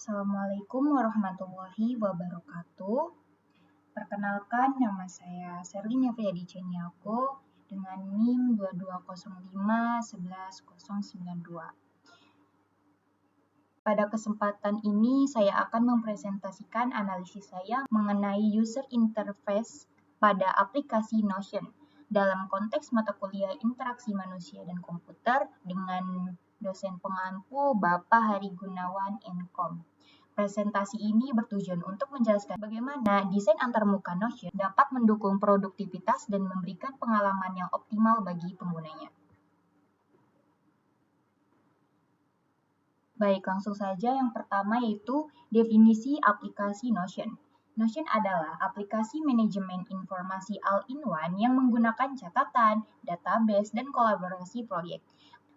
Assalamualaikum warahmatullahi wabarakatuh. Perkenalkan, nama saya Serlina Friadi Ceniako dengan NIM 2205111092. Pada kesempatan ini saya akan mempresentasikan analisis saya mengenai user interface pada aplikasi Notion dalam konteks mata kuliah interaksi manusia dan komputer dengan dosen pengampu Bapak Hari Gunawan Nkom. Presentasi ini bertujuan untuk menjelaskan bagaimana desain antarmuka Notion dapat mendukung produktivitas dan memberikan pengalaman yang optimal bagi penggunanya. Baik, langsung saja yang pertama yaitu definisi aplikasi Notion. Notion adalah aplikasi manajemen informasi all-in-one yang menggunakan catatan, database, dan kolaborasi proyek.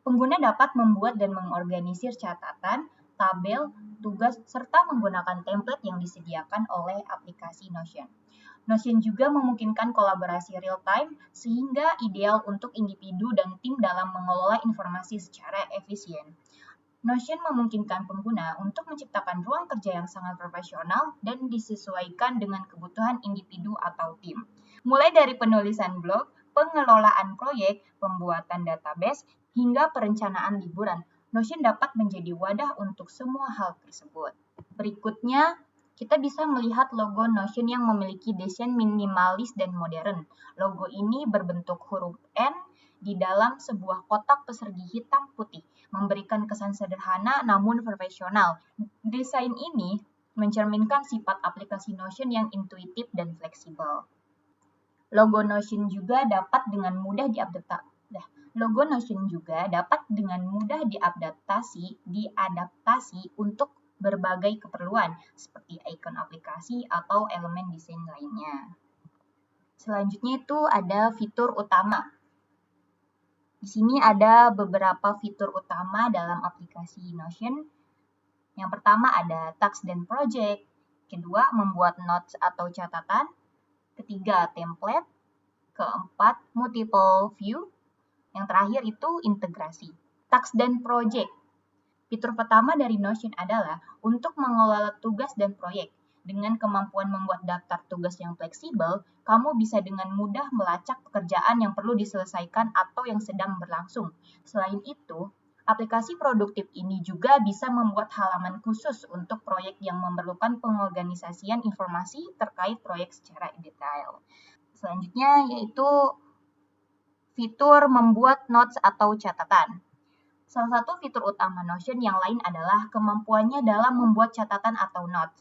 Pengguna dapat membuat dan mengorganisir catatan, tabel, tugas, serta menggunakan template yang disediakan oleh aplikasi Notion. Notion juga memungkinkan kolaborasi real-time sehingga ideal untuk individu dan tim dalam mengelola informasi secara efisien. Notion memungkinkan pengguna untuk menciptakan ruang kerja yang sangat profesional dan disesuaikan dengan kebutuhan individu atau tim. Mulai dari penulisan blog, pengelolaan proyek, pembuatan database, hingga perencanaan liburan, Notion dapat menjadi wadah untuk semua hal tersebut. Berikutnya, kita bisa melihat logo Notion yang memiliki desain minimalis dan modern. Logo ini berbentuk huruf N di dalam sebuah kotak persegi hitam putih, memberikan kesan sederhana namun profesional. Desain ini mencerminkan sifat aplikasi Notion yang intuitif dan fleksibel. Logo Notion juga dapat dengan mudah diadaptasi untuk berbagai keperluan seperti ikon aplikasi atau elemen desain lainnya. Selanjutnya itu ada fitur utama. Di sini ada beberapa fitur utama dalam aplikasi Notion. Yang pertama ada tasks dan project. Kedua, membuat notes atau catatan. Ketiga, template. Keempat, multiple view. Yang terakhir itu integrasi. Tasks dan project. Fitur pertama dari Notion adalah untuk mengelola tugas dan proyek. Dengan kemampuan membuat daftar tugas yang fleksibel, kamu bisa dengan mudah melacak pekerjaan yang perlu diselesaikan atau yang sedang berlangsung. Selain itu, aplikasi produktif ini juga bisa membuat halaman khusus untuk proyek yang memerlukan pengorganisasian informasi terkait proyek secara detail. Selanjutnya yaitu fitur membuat notes atau catatan. Salah satu fitur utama Notion yang lain adalah kemampuannya dalam membuat catatan atau notes.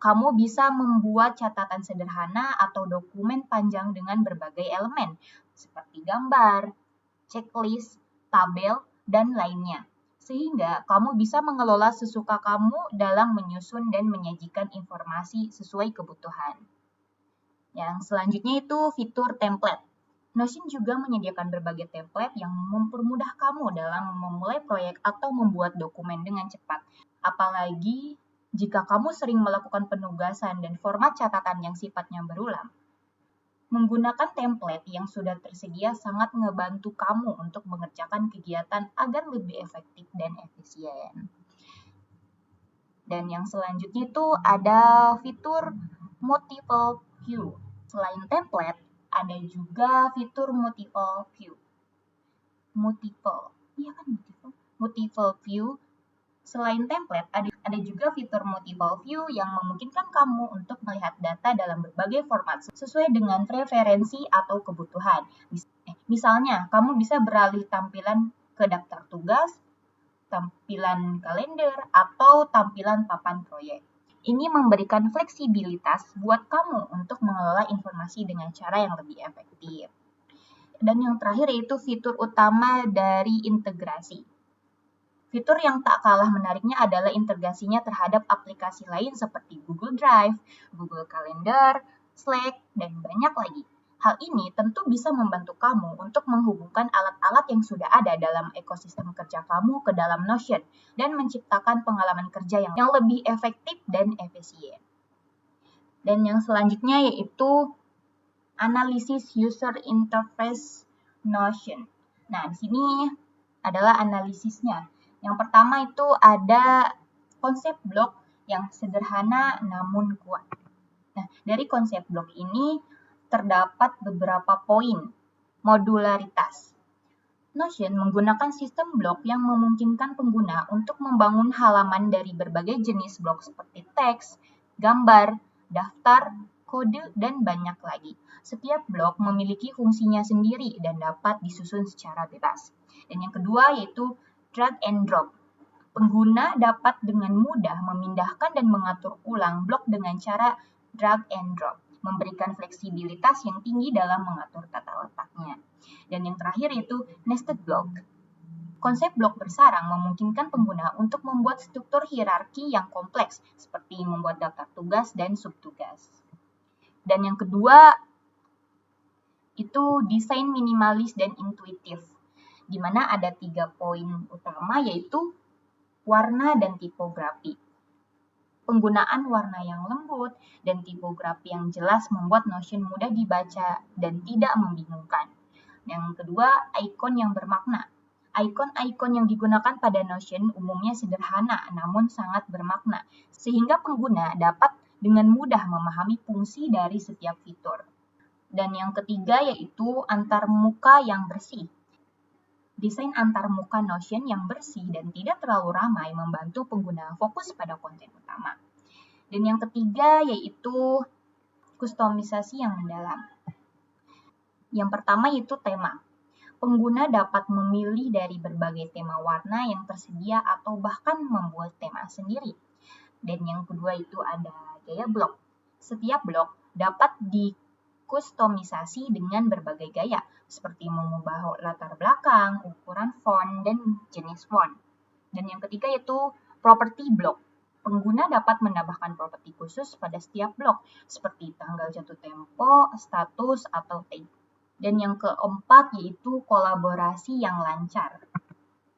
Kamu bisa membuat catatan sederhana atau dokumen panjang dengan berbagai elemen, seperti gambar, checklist, tabel, dan lainnya. Sehingga kamu bisa mengelola sesuka kamu dalam menyusun dan menyajikan informasi sesuai kebutuhan. Yang selanjutnya itu fitur template. Notion juga menyediakan berbagai template yang mempermudah kamu dalam memulai proyek atau membuat dokumen dengan cepat. Apalagi jika kamu sering melakukan penugasan dan format catatan yang sifatnya berulang, menggunakan template yang sudah tersedia sangat ngebantu kamu untuk mengerjakan kegiatan agar lebih efektif dan efisien. Dan yang selanjutnya itu ada fitur multiple view. Selain template, ada juga fitur multiple view. Multiple view. Selain template, ada juga fitur multiple view yang memungkinkan kamu untuk melihat data dalam berbagai format sesuai dengan preferensi atau kebutuhan. Misalnya, kamu bisa beralih tampilan ke daftar tugas, tampilan kalender, atau tampilan papan proyek. Ini memberikan fleksibilitas buat kamu untuk mengelola informasi dengan cara yang lebih efektif. Dan yang terakhir yaitu fitur utama dari integrasi. Fitur yang tak kalah menariknya adalah integrasinya terhadap aplikasi lain seperti Google Drive, Google Calendar, Slack, dan banyak lagi. Hal ini tentu bisa membantu kamu untuk menghubungkan alat-alat yang sudah ada dalam ekosistem kerja kamu ke dalam Notion dan menciptakan pengalaman kerja yang lebih efektif dan efisien. Dan yang selanjutnya yaitu analisis user interface Notion. Nah, di sini adalah analisisnya. Yang pertama itu ada konsep blok yang sederhana namun kuat. Nah, dari konsep blok ini terdapat beberapa poin. Modularitas. Notion menggunakan sistem blok yang memungkinkan pengguna untuk membangun halaman dari berbagai jenis blok seperti teks, gambar, daftar, kode, dan banyak lagi. Setiap blok memiliki fungsinya sendiri dan dapat disusun secara bebas. Dan yang kedua yaitu drag and drop. Pengguna dapat dengan mudah memindahkan dan mengatur ulang blok dengan cara drag and drop, memberikan fleksibilitas yang tinggi dalam mengatur tata letaknya. Dan yang terakhir yaitu nested block. Konsep blok bersarang memungkinkan pengguna untuk membuat struktur hierarki yang kompleks, seperti membuat daftar tugas dan subtugas. Dan yang kedua, itu desain minimalis dan intuitif, di mana ada 3 poin utama, yaitu warna dan tipografi. Penggunaan warna yang lembut dan tipografi yang jelas membuat Notion mudah dibaca dan tidak membingungkan. Yang kedua, ikon yang bermakna. Ikon-ikon yang digunakan pada Notion umumnya sederhana namun sangat bermakna, sehingga pengguna dapat dengan mudah memahami fungsi dari setiap fitur. Dan yang ketiga yaitu antarmuka yang bersih. Desain antarmuka Notion yang bersih dan tidak terlalu ramai membantu pengguna fokus pada konten utama. Dan yang ketiga yaitu kustomisasi yang mendalam. Yang pertama yaitu tema. Pengguna dapat memilih dari berbagai tema warna yang tersedia atau bahkan membuat tema sendiri. Dan yang kedua itu ada gaya blok. Setiap blok dapat dikustomisasi dengan berbagai gaya, seperti mengubah latar belakang, ukuran font, dan jenis font. Dan yang ketiga yaitu properti blok. Pengguna dapat menambahkan properti khusus pada setiap blok, seperti tanggal jatuh tempo, status, atau tag. Dan yang keempat yaitu kolaborasi yang lancar.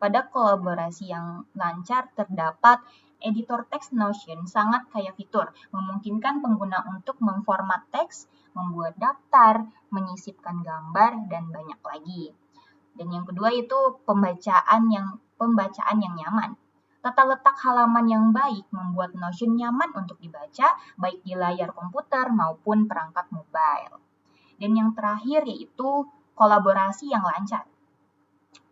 Pada kolaborasi yang lancar terdapat editor teks Notion sangat kaya fitur, memungkinkan pengguna untuk memformat teks, membuat daftar, menyisipkan gambar, dan banyak lagi. Dan yang kedua itu pembacaan yang nyaman. Tata letak halaman yang baik membuat Notion nyaman untuk dibaca, baik di layar komputer maupun perangkat mobile. Dan yang terakhir yaitu kolaborasi yang lancar.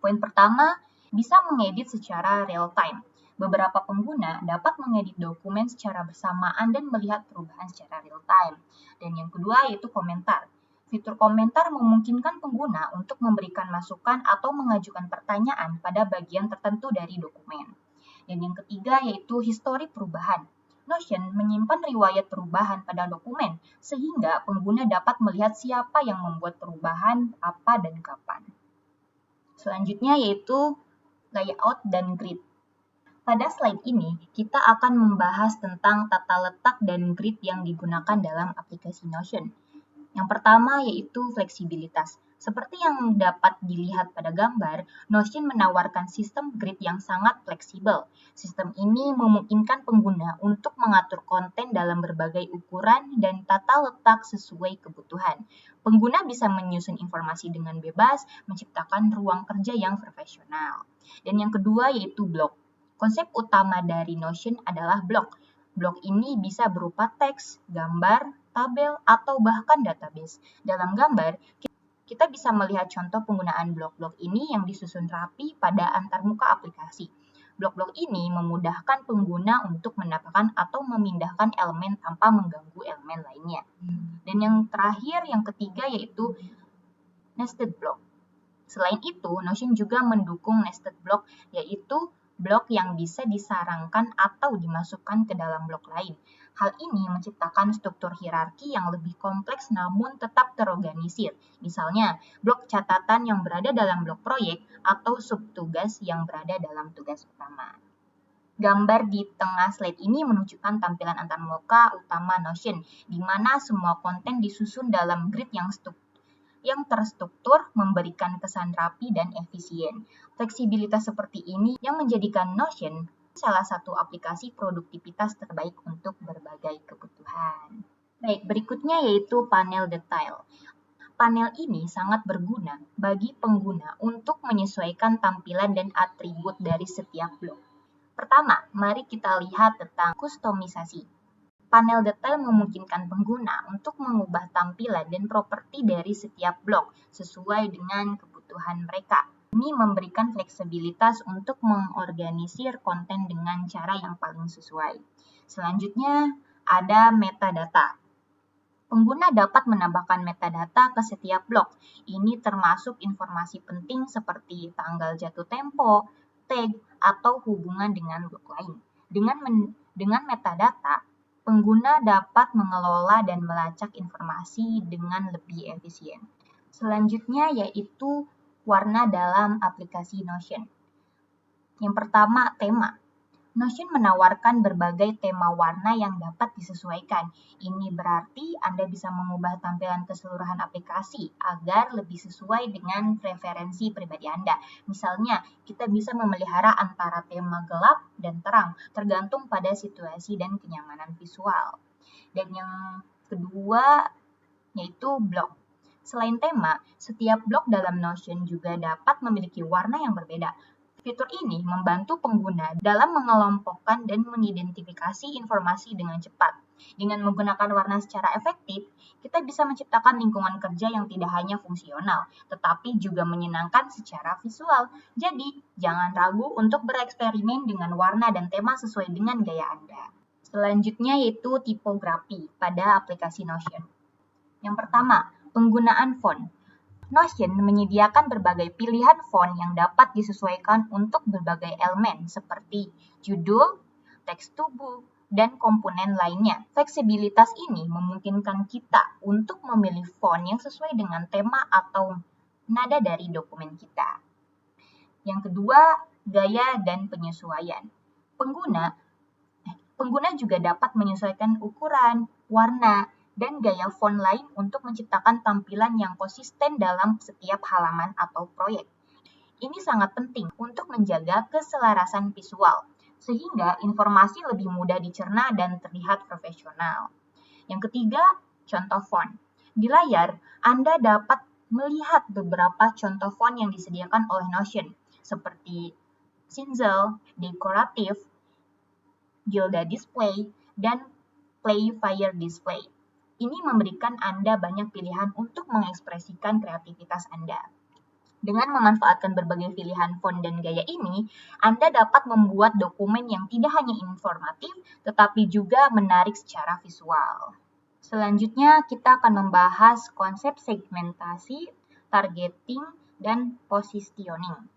Poin pertama, bisa mengedit secara real time. Beberapa pengguna dapat mengedit dokumen secara bersamaan dan melihat perubahan secara real time. Dan yang kedua yaitu komentar. Fitur komentar memungkinkan pengguna untuk memberikan masukan atau mengajukan pertanyaan pada bagian tertentu dari dokumen. Dan yang ketiga yaitu histori perubahan. Notion menyimpan riwayat perubahan pada dokumen, sehingga pengguna dapat melihat siapa yang membuat perubahan, apa, dan kapan. Selanjutnya yaitu layout dan grid. Pada slide ini, kita akan membahas tentang tata letak dan grid yang digunakan dalam aplikasi Notion. Yang pertama yaitu fleksibilitas. Seperti yang dapat dilihat pada gambar, Notion menawarkan sistem grid yang sangat fleksibel. Sistem ini memungkinkan pengguna untuk mengatur konten dalam berbagai ukuran dan tata letak sesuai kebutuhan. Pengguna bisa menyusun informasi dengan bebas, menciptakan ruang kerja yang profesional. Dan yang kedua yaitu blok. Konsep utama dari Notion adalah blok. Blok ini bisa berupa teks, gambar, tabel, atau bahkan database. Dalam gambar, kita bisa melihat contoh penggunaan blok-blok ini yang disusun rapi pada antarmuka aplikasi. Blok-blok ini memudahkan pengguna untuk menambahkan atau memindahkan elemen tanpa mengganggu elemen lainnya. Dan yang terakhir, yang ketiga yaitu nested block. Selain itu, Notion juga mendukung nested block, yaitu blok yang bisa disarangkan atau dimasukkan ke dalam blok lain. Hal ini menciptakan struktur hierarki yang lebih kompleks namun tetap terorganisir. Misalnya, blok catatan yang berada dalam blok proyek atau subtugas yang berada dalam tugas utama. Gambar di tengah slide ini menunjukkan tampilan antarmuka utama Notion, di mana semua konten disusun dalam grid yang terstruktur, memberikan kesan rapi dan efisien. Fleksibilitas seperti ini yang menjadikan Notion salah satu aplikasi produktivitas terbaik untuk berbagai kebutuhan. Baik, berikutnya yaitu panel detail. Panel ini sangat berguna bagi pengguna untuk menyesuaikan tampilan dan atribut dari setiap blok. Pertama, mari kita lihat tentang kustomisasi. Panel detail memungkinkan pengguna untuk mengubah tampilan dan properti dari setiap blog sesuai dengan kebutuhan mereka. Ini memberikan fleksibilitas untuk mengorganisir konten dengan cara yang paling sesuai. Selanjutnya, ada metadata. Pengguna dapat menambahkan metadata ke setiap blog. Ini termasuk informasi penting seperti tanggal jatuh tempo, tag, atau hubungan dengan blog lain. Dengan metadata, pengguna dapat mengelola dan melacak informasi dengan lebih efisien. Selanjutnya yaitu warna dalam aplikasi Notion. Yang pertama, tema. Notion menawarkan berbagai tema warna yang dapat disesuaikan. Ini berarti Anda bisa mengubah tampilan keseluruhan aplikasi agar lebih sesuai dengan preferensi pribadi Anda. Misalnya, kita bisa memelihara antara tema gelap dan terang, tergantung pada situasi dan kenyamanan visual. Dan yang kedua, yaitu blog. Selain tema, setiap blog dalam Notion juga dapat memiliki warna yang berbeda. Fitur ini membantu pengguna dalam mengelompokkan dan mengidentifikasi informasi dengan cepat. Dengan menggunakan warna secara efektif, kita bisa menciptakan lingkungan kerja yang tidak hanya fungsional, tetapi juga menyenangkan secara visual. Jadi, jangan ragu untuk bereksperimen dengan warna dan tema sesuai dengan gaya Anda. Selanjutnya yaitu tipografi pada aplikasi Notion. Yang pertama, penggunaan font. Notion menyediakan berbagai pilihan font yang dapat disesuaikan untuk berbagai elemen seperti judul, teks tubuh, dan komponen lainnya. Fleksibilitas ini memungkinkan kita untuk memilih font yang sesuai dengan tema atau nada dari dokumen kita. Yang kedua, gaya dan penyesuaian. Pengguna juga dapat menyesuaikan ukuran, warna, dan gaya font lain untuk menciptakan tampilan yang konsisten dalam setiap halaman atau proyek. Ini sangat penting untuk menjaga keselarasan visual, sehingga informasi lebih mudah dicerna dan terlihat profesional. Yang ketiga, contoh font. Di layar, Anda dapat melihat beberapa contoh font yang disediakan oleh Notion, seperti Cinzel, Decorative, Gilda Display, dan Playfire Display. Ini memberikan Anda banyak pilihan untuk mengekspresikan kreativitas Anda. Dengan memanfaatkan berbagai pilihan font dan gaya ini, Anda dapat membuat dokumen yang tidak hanya informatif, tetapi juga menarik secara visual. Selanjutnya, kita akan membahas konsep segmentasi, targeting, dan positioning,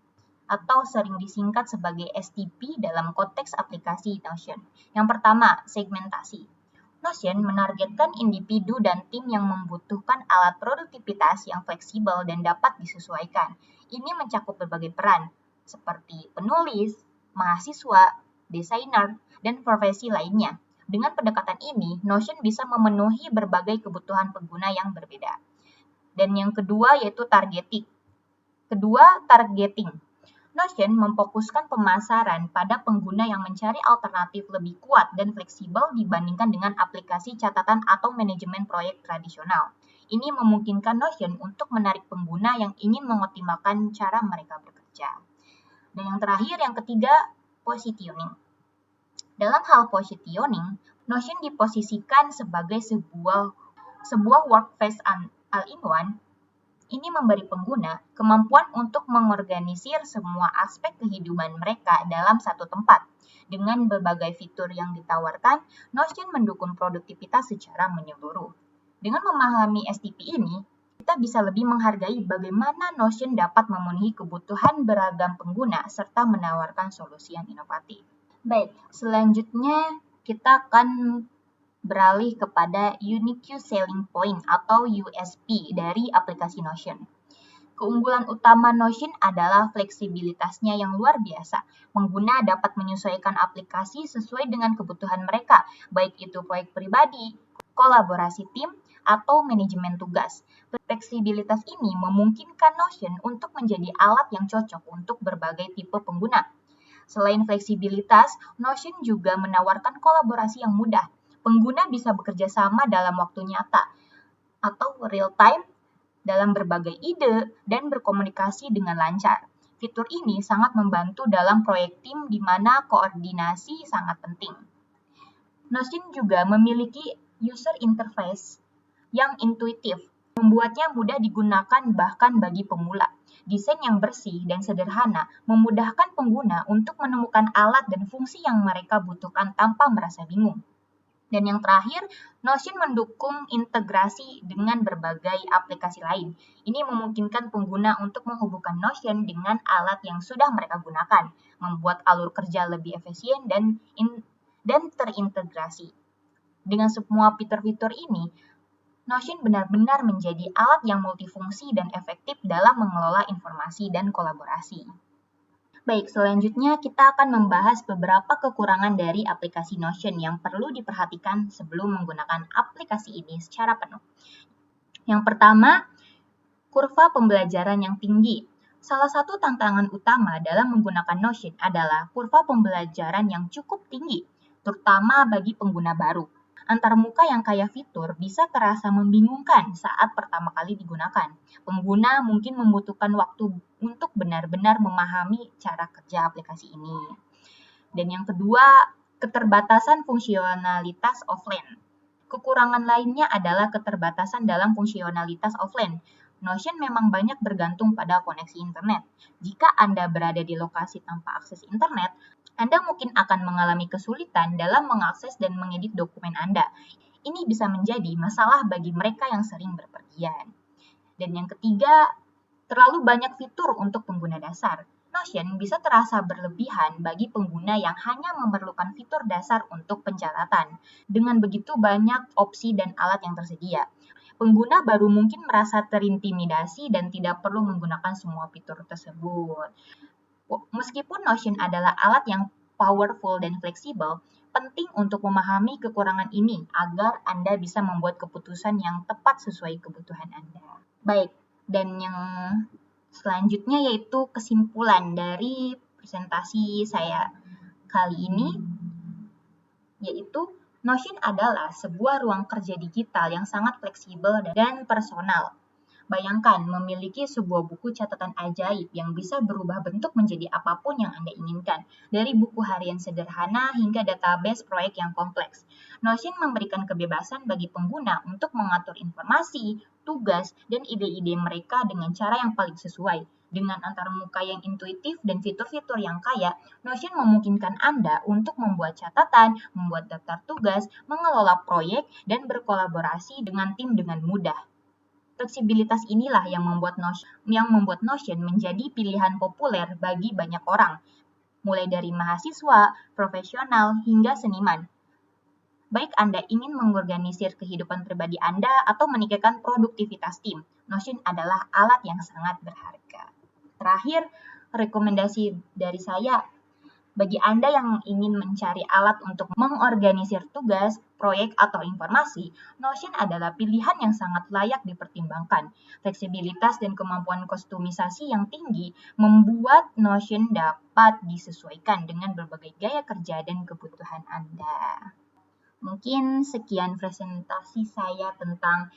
atau sering disingkat sebagai STP dalam konteks aplikasi Notion. Yang pertama, segmentasi. Notion menargetkan individu dan tim yang membutuhkan alat produktivitas yang fleksibel dan dapat disesuaikan. Ini mencakup berbagai peran, seperti penulis, mahasiswa, desainer, dan profesi lainnya. Dengan pendekatan ini, Notion bisa memenuhi berbagai kebutuhan pengguna yang berbeda. Dan yang kedua yaitu targeting. Notion memfokuskan pemasaran pada pengguna yang mencari alternatif lebih kuat dan fleksibel dibandingkan dengan aplikasi catatan atau manajemen proyek tradisional. Ini memungkinkan Notion untuk menarik pengguna yang ingin mengoptimalkan cara mereka bekerja. Dan yang terakhir, yang ketiga, positioning. Dalam hal positioning, Notion diposisikan sebagai sebuah workspace all-in-one. Ini memberi pengguna kemampuan untuk mengorganisir semua aspek kehidupan mereka dalam satu tempat. Dengan berbagai fitur yang ditawarkan, Notion mendukung produktivitas secara menyeluruh. Dengan memahami STP ini, kita bisa lebih menghargai bagaimana Notion dapat memenuhi kebutuhan beragam pengguna serta menawarkan solusi yang inovatif. Baik, selanjutnya kita akan beralih kepada Unique Selling Point atau USP dari aplikasi Notion. Keunggulan utama Notion adalah fleksibilitasnya yang luar biasa. Pengguna dapat menyesuaikan aplikasi sesuai dengan kebutuhan mereka, baik itu proyek pribadi, kolaborasi tim, atau manajemen tugas. Fleksibilitas ini memungkinkan Notion untuk menjadi alat yang cocok untuk berbagai tipe pengguna. Selain fleksibilitas, Notion juga menawarkan kolaborasi yang mudah. Pengguna bisa bekerja sama dalam waktu nyata atau real time dalam berbagai ide dan berkomunikasi dengan lancar. Fitur ini sangat membantu dalam proyek tim di mana koordinasi sangat penting. Notion juga memiliki user interface yang intuitif, membuatnya mudah digunakan bahkan bagi pemula. Desain yang bersih dan sederhana memudahkan pengguna untuk menemukan alat dan fungsi yang mereka butuhkan tanpa merasa bingung. Dan yang terakhir, Notion mendukung integrasi dengan berbagai aplikasi lain. Ini memungkinkan pengguna untuk menghubungkan Notion dengan alat yang sudah mereka gunakan, membuat alur kerja lebih efisien dan terintegrasi. Dengan semua fitur-fitur ini, Notion benar-benar menjadi alat yang multifungsi dan efektif dalam mengelola informasi dan kolaborasi. Baik, selanjutnya kita akan membahas beberapa kekurangan dari aplikasi Notion yang perlu diperhatikan sebelum menggunakan aplikasi ini secara penuh. Yang pertama, kurva pembelajaran yang tinggi. Salah satu tantangan utama dalam menggunakan Notion adalah kurva pembelajaran yang cukup tinggi, terutama bagi pengguna baru. Antarmuka yang kaya fitur bisa terasa membingungkan saat pertama kali digunakan. Pengguna mungkin membutuhkan waktu untuk benar-benar memahami cara kerja aplikasi ini. Dan yang kedua, keterbatasan fungsionalitas offline. Kekurangan lainnya adalah keterbatasan dalam fungsionalitas offline. Notion memang banyak bergantung pada koneksi internet. Jika Anda berada di lokasi tanpa akses internet, Anda mungkin akan mengalami kesulitan dalam mengakses dan mengedit dokumen Anda. Ini bisa menjadi masalah bagi mereka yang sering berpergian. Dan yang ketiga, terlalu banyak fitur untuk pengguna dasar. Notion bisa terasa berlebihan bagi pengguna yang hanya memerlukan fitur dasar untuk pencatatan. Dengan begitu banyak opsi dan alat yang tersedia, pengguna baru mungkin merasa terintimidasi dan tidak perlu menggunakan semua fitur tersebut. Meskipun Notion adalah alat yang powerful dan fleksibel, penting untuk memahami kekurangan ini agar Anda bisa membuat keputusan yang tepat sesuai kebutuhan Anda. Baik, dan yang selanjutnya yaitu kesimpulan dari presentasi saya kali ini, yaitu Notion adalah sebuah ruang kerja digital yang sangat fleksibel dan personal. Bayangkan memiliki sebuah buku catatan ajaib yang bisa berubah bentuk menjadi apapun yang Anda inginkan, dari buku harian sederhana hingga database proyek yang kompleks. Notion memberikan kebebasan bagi pengguna untuk mengatur informasi, tugas, dan ide-ide mereka dengan cara yang paling sesuai. Dengan antarmuka yang intuitif dan fitur-fitur yang kaya, Notion memungkinkan Anda untuk membuat catatan, membuat daftar tugas, mengelola proyek, dan berkolaborasi dengan tim dengan mudah. Fleksibilitas inilah yang membuat Notion menjadi pilihan populer bagi banyak orang, mulai dari mahasiswa, profesional, hingga seniman. Baik Anda ingin mengorganisir kehidupan pribadi Anda atau meningkatkan produktivitas tim, Notion adalah alat yang sangat berharga. Terakhir, rekomendasi dari saya, bagi Anda yang ingin mencari alat untuk mengorganisir tugas, proyek, atau informasi, Notion adalah pilihan yang sangat layak dipertimbangkan. Fleksibilitas dan kemampuan kustomisasi yang tinggi membuat Notion dapat disesuaikan dengan berbagai gaya kerja dan kebutuhan Anda. Mungkin sekian presentasi saya tentang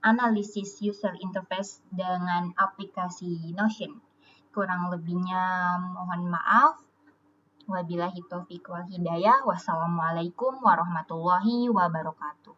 analisis user interface dengan aplikasi Notion. Kurang lebihnya mohon maaf. Wabillahi taufiq wal hidayah. Wassalamualaikum warahmatullahi wabarakatuh.